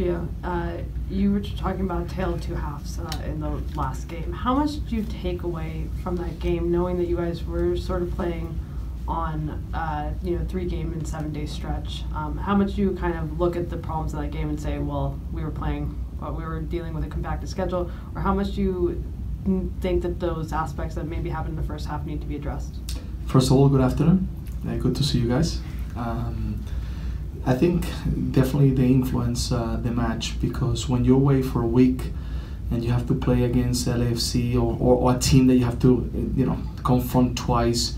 Gio, you were talking about a tale of two halves in the last game. How much did you take away from that game, knowing that you guys were sort of playing on 3-game and 7-day stretch? How much do you kind of look at the problems of that game and say, well, we were dealing with a compacted schedule, or how much do you think that those aspects that maybe happened in the first half need to be addressed? First of all, good afternoon. Good to see you guys. I think definitely they influence the match, because when you're away for a week and you have to play against LAFC or a team that you have to confront twice,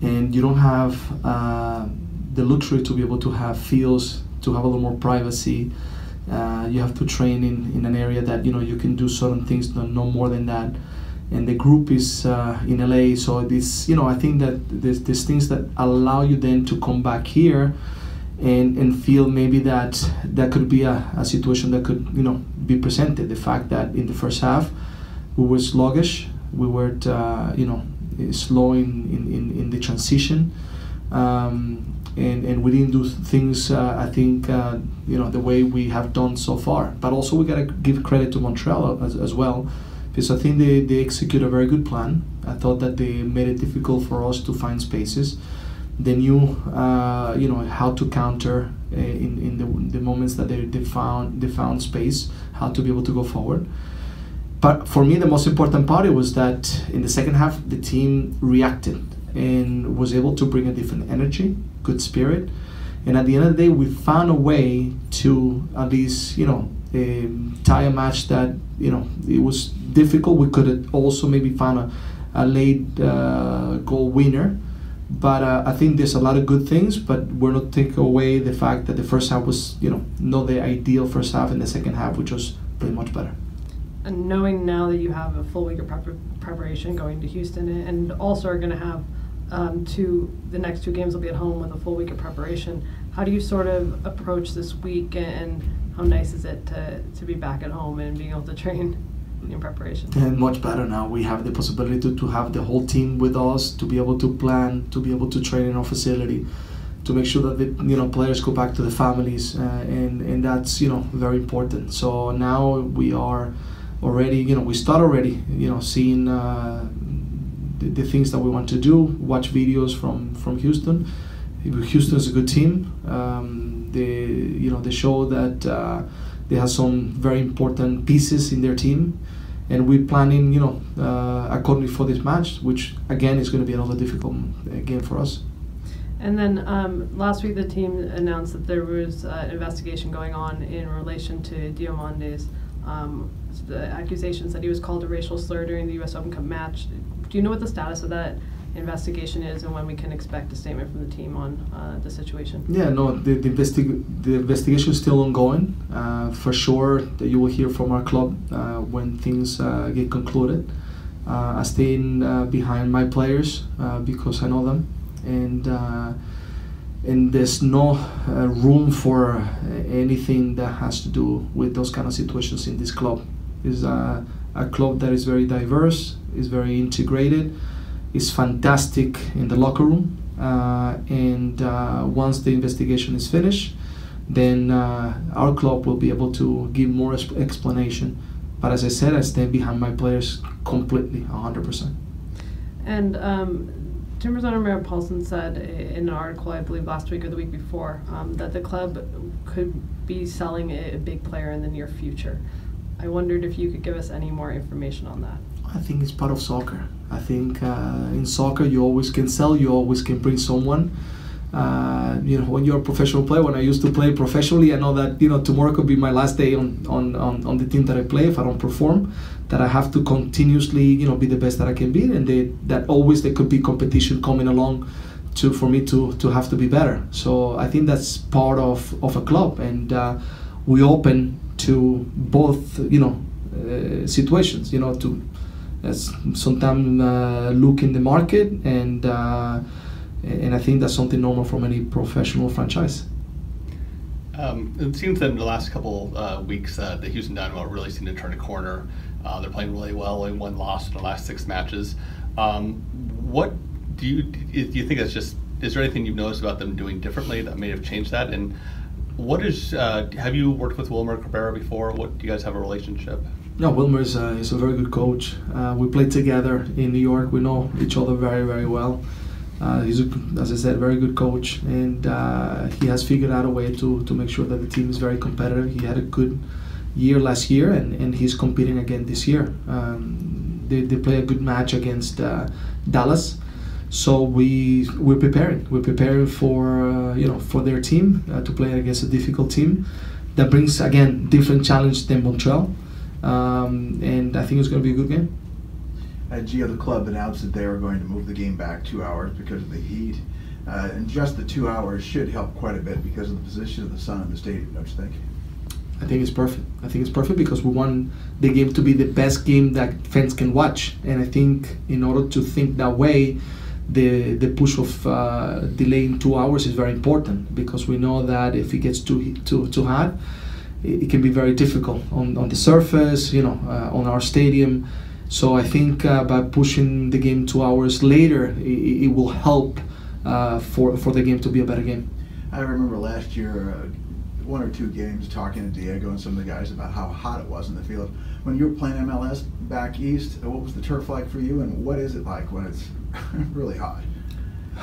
and you don't have the luxury to be able to have fields, to have a little more privacy. You have to train in an area that you can do certain things, no more than that. And the group is in LA, so this I think that there's things that allow you then to come back here and feel maybe that could be a situation that could be presented. The fact that in the first half we were sluggish, we were slow in the transition, and we didn't do things I think the way we have done so far. But also we gotta give credit to Montreal as well, because I think they execute a very good plan. I thought that they made it difficult for us to find spaces. They knew how to counter in the moments that they found space, how to be able to go forward. But for me, the most important part was that in the second half, the team reacted and was able to bring a different energy, good spirit. And at the end of the day, we found a way to at least, tie a match that, it was difficult. We could have also maybe found a late goal winner. But I think there's a lot of good things, but we're not taking away the fact that the first half was, not the ideal first half, and the second half, which was pretty much better. And knowing now that you have a full week of preparation going to Houston, and also are going to have the next 2 games will be at home with a full week of preparation, how do you sort of approach this week, and how nice is it to be back at home and being able to train in preparation? And much better now. We have the possibility to have the whole team with us, to be able to plan, to be able to train in our facility, to make sure that the players go back to the families, and that's very important. So now we are already we start already seeing the things that we want to do, watch videos from Houston. Houston is a good team. They show that they have some very important pieces in their team, and we're planning accordingly for this match, which again is going to be another difficult game for us. And then last week the team announced that there was an investigation going on in relation to Diamante's the accusations that he was called a racial slur during the U.S. Open Cup match. Do you know what the status of that investigation is, and when we can expect a statement from the team on the situation? Yeah, no, the investigation is still ongoing. For sure, that you will hear from our club when things get concluded. I stay behind my players because I know them, and there's no room for anything that has to do with those kind of situations in this club. It's a club that is very diverse, is very integrated, is fantastic in the locker room, and once the investigation is finished, then our club will be able to give more explanation. But as I said, I stand behind my players completely, 100%. And Timbers owner Merritt Paulson said in an article, I believe last week or the week before, that the club could be selling a big player in the near future. I wondered if you could give us any more information on that. I think it's part of soccer. I think in soccer you always can sell, you always can bring someone. When you're a professional player, when I used to play professionally, I know that tomorrow could be my last day on the team that I play if I don't perform. That I have to continuously be the best that I can be, and that always there could be competition coming along for me to have to be better. So I think that's part of a club, and we open to both situations. To sometimes look in the market, and I think that's something normal from any professional franchise. It seems that in the last couple weeks, the Houston Dynamo really seemed to turn a corner. They're playing really well. Only 1 loss in the last 6 matches. What do you think? That's just. Is there anything you've noticed about them doing differently that may have changed that? And What is, have you worked with Wilmer Cabrera before? What, do you guys have a relationship? No, Wilmer is a very good coach. We played together in New York. We know each other very, very well. He's, as I said, a very good coach, and he has figured out a way to make sure that the team is very competitive. He had a good year last year, and he's competing again this year. They play a good match against Dallas, so we're preparing. We're preparing for for their team to play against a difficult team that brings again different challenge than Montreal, and I think it's going to be a good game. Gio, the club announced that they were going to move the game back 2 hours because of the heat, and just the 2 hours should help quite a bit because of the position of the sun in the stadium, don't you think? I think it's perfect. I think it's perfect because we want the game to be the best game that fans can watch, and I think in order to think that way, the push of delaying 2 hours is very important, because we know that if it gets too hot, it can be very difficult on the surface, on our stadium. So I think by pushing the game 2 hours later, it will help for the game to be a better game. I remember last year, 1 or 2 games, talking to Diego and some of the guys about how hot it was in the field. When you were playing MLS back east, what was the turf like for you, and what is it like when it's really hot?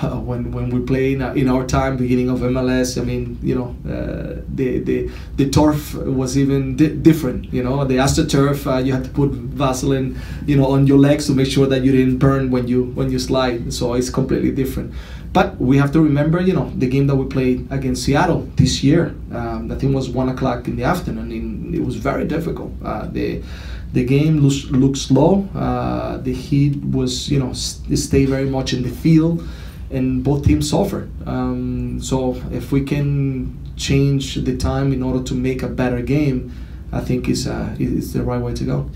When we play in our time, beginning of MLS, I mean, the turf was even different. The AstroTurf, you had to put Vaseline, on your legs to make sure that you didn't burn when you slide. So it's completely different. But we have to remember, the game that we played against Seattle this year. I think it was 1 o'clock in the afternoon, and it was very difficult. The game looked slow. The heat was, stay very much in the field, and both teams suffered. So if we can change the time in order to make a better game, I think it's the right way to go.